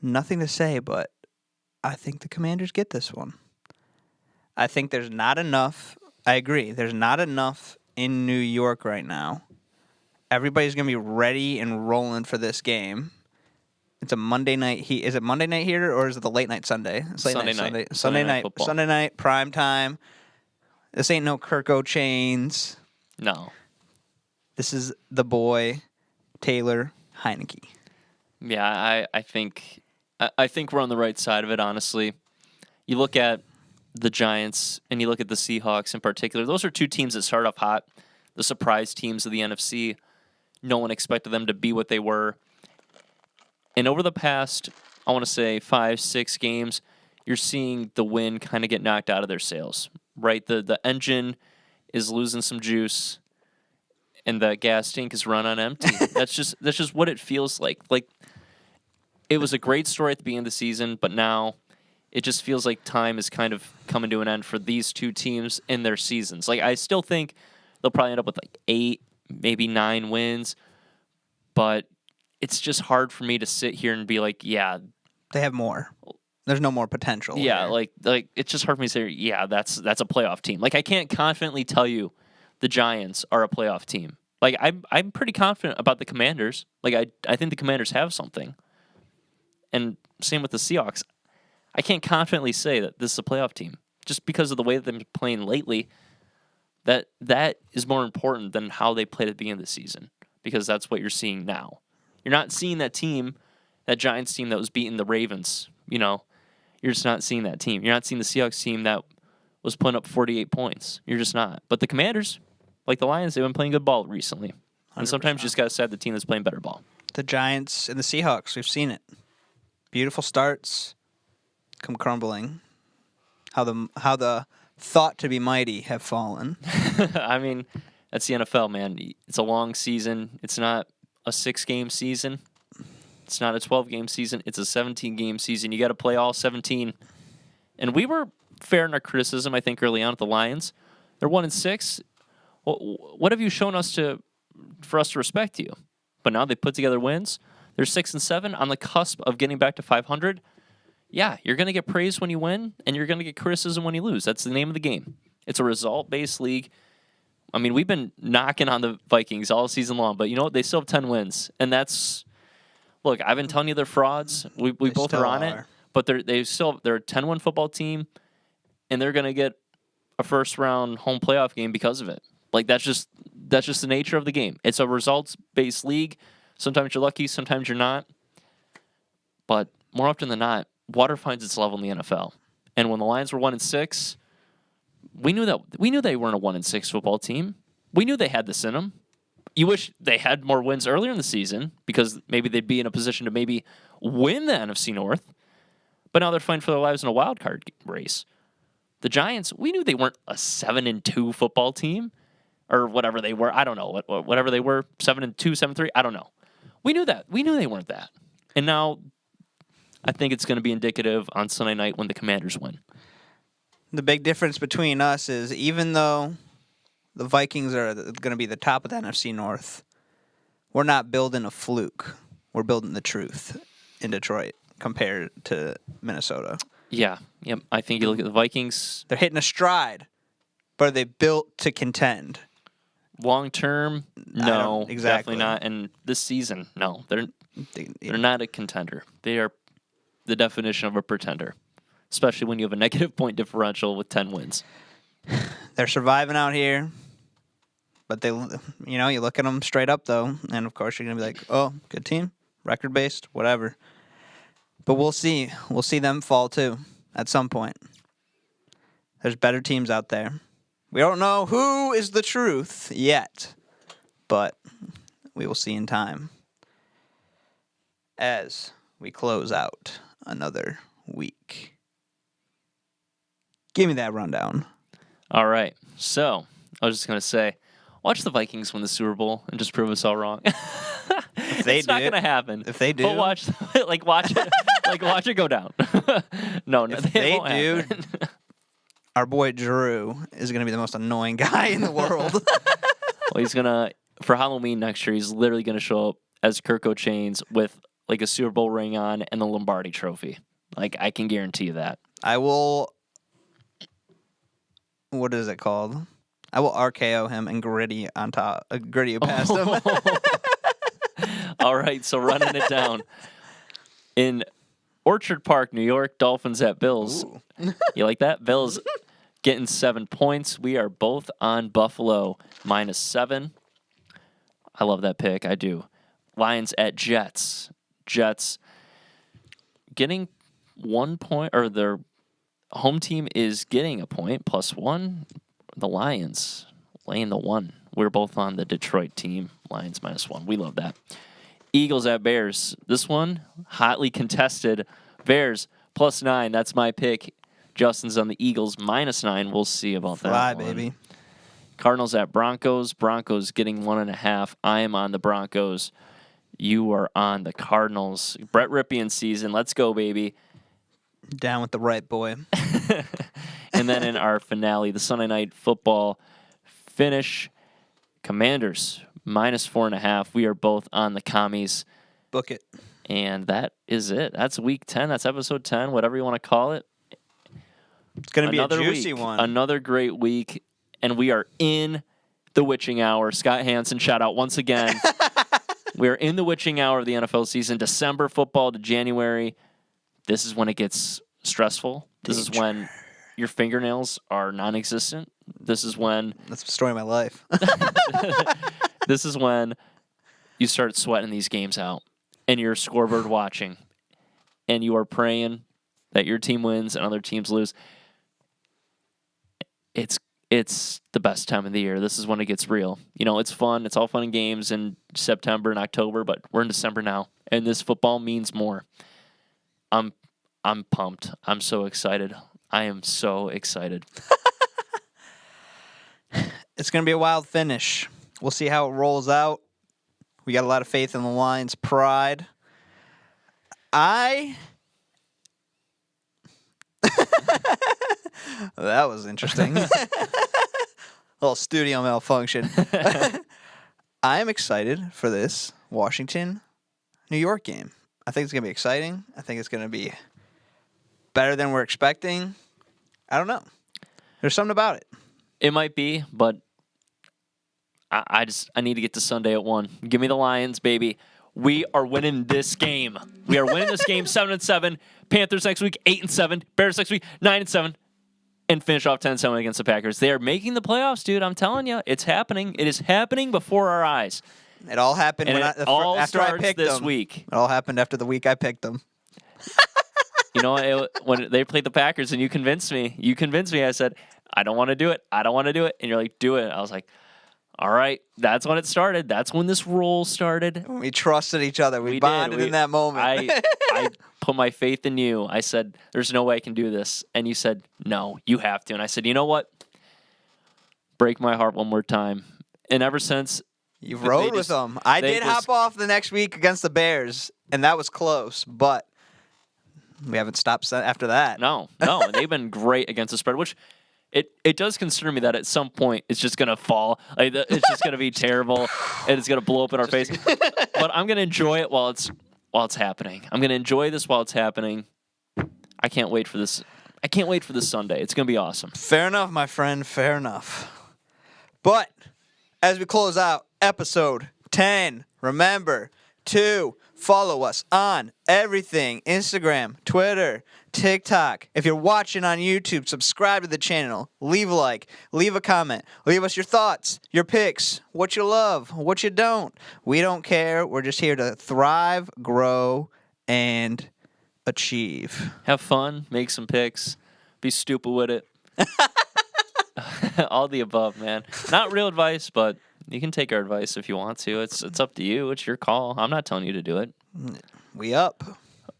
nothing to say, but I think the Commanders get this one. I think there's not enough. I agree. There's not enough in New York right now. Everybody's going to be ready and rolling for this game. It's a Monday night. Is it Monday night here, or is it the late night Sunday? It's late Sunday night football. Sunday night prime time. This ain't no Kirko chains. No. This is the boy, Taylor Heineke. Yeah, I think we're on the right side of it, honestly. You look at the Giants and you look at the Seahawks in particular. Those are two teams that start off hot. The surprise teams of the NFC. No one expected them to be what they were. And over the past, I want to say 5-6 games, you're seeing the wind kind of get knocked out of their sails, right? The engine is losing some juice, and the gas tank is run on empty. That's just what it feels like. Like, it was a great story at the beginning of the season, but now it just feels like time is kind of coming to an end for these two teams in their seasons. Like, I still think they'll probably end up with like 8, maybe 9 wins, but it's just hard for me to sit here and be like, yeah, they have more. There's no more potential. Yeah, here. like it's just hard for me to say, yeah, that's a playoff team. Like, I can't confidently tell you the Giants are a playoff team. Like, I'm pretty confident about the Commanders. Like, I think the Commanders have something. And same with the Seahawks. I can't confidently say that this is a playoff team just because of the way that they've been playing lately. That is more important than how they played at the beginning of the season, because that's what you're seeing now. You're not seeing that team that Giants team that was beating the Ravens. You're just not seeing that team. You're not seeing the Seahawks team that was putting up 48 points. You're just not. But the Commanders, like the Lions, they've been playing good ball recently. And sometimes you just got to side the team that's playing better ball. The Giants and the Seahawks, we've seen it. Beautiful starts come crumbling. How the thought to be mighty have fallen. I mean, that's the NFL, man. It's a long season. It's not a 6-game season. It's not a 12-game season. It's a 17-game season. You got to play all 17. And we were fair in our criticism, I think, early on at the Lions. They're 1-6. What have you shown us for us to respect you? But now they put together wins. They're 6-7 on the cusp of getting back to 500. Yeah, you're going to get praise when you win, and you're going to get criticism when you lose. That's the name of the game. It's a result-based league. I mean, we've been knocking on the Vikings all season long, but you know what? They still have 10 wins, and that's look. I've been telling you they're frauds. We both are on it, but they're a 10-win football team, and they're going to get a first-round home playoff game because of it. Like that's just the nature of the game. It's a results-based league. Sometimes you're lucky, sometimes you're not, but more often than not, water finds its level in the NFL. And when the Lions were 1-6, we knew they weren't a 1-6 football team. We knew they had this in them. You wish they had more wins earlier in the season because maybe they'd be in a position to maybe win the NFC North. But now they're fighting for their lives in a wild card race. The Giants, we knew they weren't a 7-2 football team or whatever they were. I don't know whatever they were, 7-2, 7-3. I don't know. We knew that. We knew they weren't that. And now I think it's going to be indicative on Sunday night when the Commanders win. The big difference between us is even though the Vikings are going to be the top of the NFC North, we're not building a fluke. We're building the truth in Detroit compared to Minnesota. Yeah. Yep. I think you look at the Vikings. They're hitting a stride, but are they built to contend? Long term, no. Exactly. Definitely not. And this season, no. They're not a contender. They are the definition of a pretender, especially when you have a negative point differential with 10 wins. They're surviving out here, but you look at them straight up though, and of course you're gonna be like, oh, good team, record based, whatever. But we'll see them fall too at some point. There's better teams out there. We don't know who is the truth yet, but we will see in time as we close out another week. Give me that rundown. All right. So I was just going to say, watch the Vikings win the Super Bowl and just prove us all wrong. It's not going to happen. If they do. But watch it go down. No, If they they won't do, happen. our boy Drew is going to be the most annoying guy in the world. Well, he's going to, for Halloween next year, he's literally going to show up as Kirk O'Chains with like a Super Bowl ring on and the Lombardi trophy. Like, I can guarantee you that. I will, what is it called? I will RKO him and gritty past him. All right, so running it down. In Orchard Park, New York, Dolphins at Bills. Ooh. You like that? Bills getting 7 points. We are both on Buffalo -7. I love that pick. I do. Lions at Jets. Jets getting 1 point, or their home team is getting a point, +1. The Lions laying the 1. We're both on the Detroit team. Lions -1. We love that. Eagles at Bears. This one, hotly contested. Bears +9. That's my pick. Justin's on the Eagles -9. We'll see about that. Fly, one. baby. Cardinals at Broncos. Broncos getting 1.5. I am on the Broncos. You are on the Cardinals. Brett Ripien season. Let's go, baby. Down with the right boy. And then in our finale, the Sunday Night Football finish, Commanders -4.5. We are both on the Commies. Book it. And that is it. That's week 10. That's episode 10, whatever you want to call it. It's going to be a Another juicy week, one. Another great week. And we are in the witching hour. Scott Hansen, shout out once again. We're in the witching hour of the NFL season. December football to January. This is when it gets stressful. This is when your fingernails are non-existent. This is when... That's the story of my life. This is when you start sweating these games out. and you're scoreboard watching, and you are praying that your team wins and other teams lose, it's the best time of the year. This is when it gets real. You know, it's fun. It's all fun and games in September and October, but we're in December now, and this football means more. I'm pumped. I'm so excited. I am so excited. It's going to be a wild finish. We'll see how it rolls out. We got a lot of faith in the Lions' pride. That was interesting. Little studio malfunction. I am excited for this Washington-New York game. I think it's going to be exciting. I think it's going to be better than we're expecting. I don't know. There's something about it. It might be, but I need to get to Sunday at 1. Give me the Lions, baby. We are winning this game. We are winning this game 7-7. Panthers next week 8-7. Bears next week 9-7. And finish off 10-7 against the Packers. They are making the playoffs, dude. I'm telling you, it's happening. It is happening before our eyes. It all happened And after I picked this them. week. It all happened after the week I picked them. You know, when they played the Packers and you convinced me. I said, I don't want to do it. I don't want to do it. And you're like, do it. I was like, all right. That's when it started. That's when this roll started. We trusted each other. We bonded in that moment. I put my faith in you. I said, there's no way I can do this. And you said, no, you have to. And I said, you know what? Break my heart one more time. And ever since... You rode with them. I did hop off the next week against the Bears, and that was close, but we haven't stopped after that. No. And they've been great against the spread, which it does concern me that at some point it's just going to fall. Like, it's just going to be terrible, and it's going to blow up in our face. But I'm going to enjoy it while it's happening. I'm going to enjoy this while it's happening. I can't wait for this. I can't wait for this Sunday. It's going to be awesome. Fair enough, my friend. Fair enough. But as we close out episode 10, remember to follow us on everything: Instagram, Twitter, TikTok. If you're watching on YouTube, subscribe to the channel. Leave a like. Leave a comment. Leave us your thoughts, your picks, what you love, what you don't. We don't care. We're just here to thrive, grow, and achieve. Have fun. Make some picks. Be stupid with it. All the above, man. Not real advice, but you can take our advice if you want to. It's up to you. It's your call. I'm not telling you to do it. We up.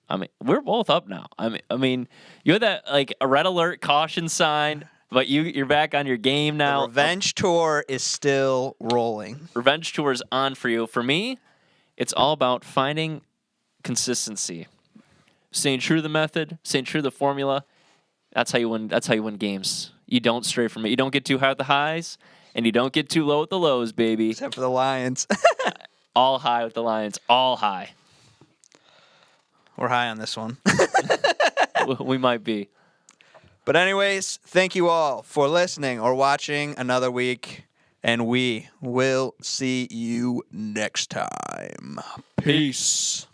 I mean, we're both up now. I mean, you had that like a red alert caution sign, but you're back on your game now. The revenge tour is still rolling. Revenge tour is on for you. For me, it's all about finding consistency, staying true to the method, staying true to the formula. That's how you win. That's how you win games. You don't stray from it. You don't get too high at the highs, and you don't get too low at the lows, baby. Except for the Lions. All high with the Lions. All high. We're high on this one. We might be. But anyways, thank you all for listening or watching another week, and we will see you next time. Peace.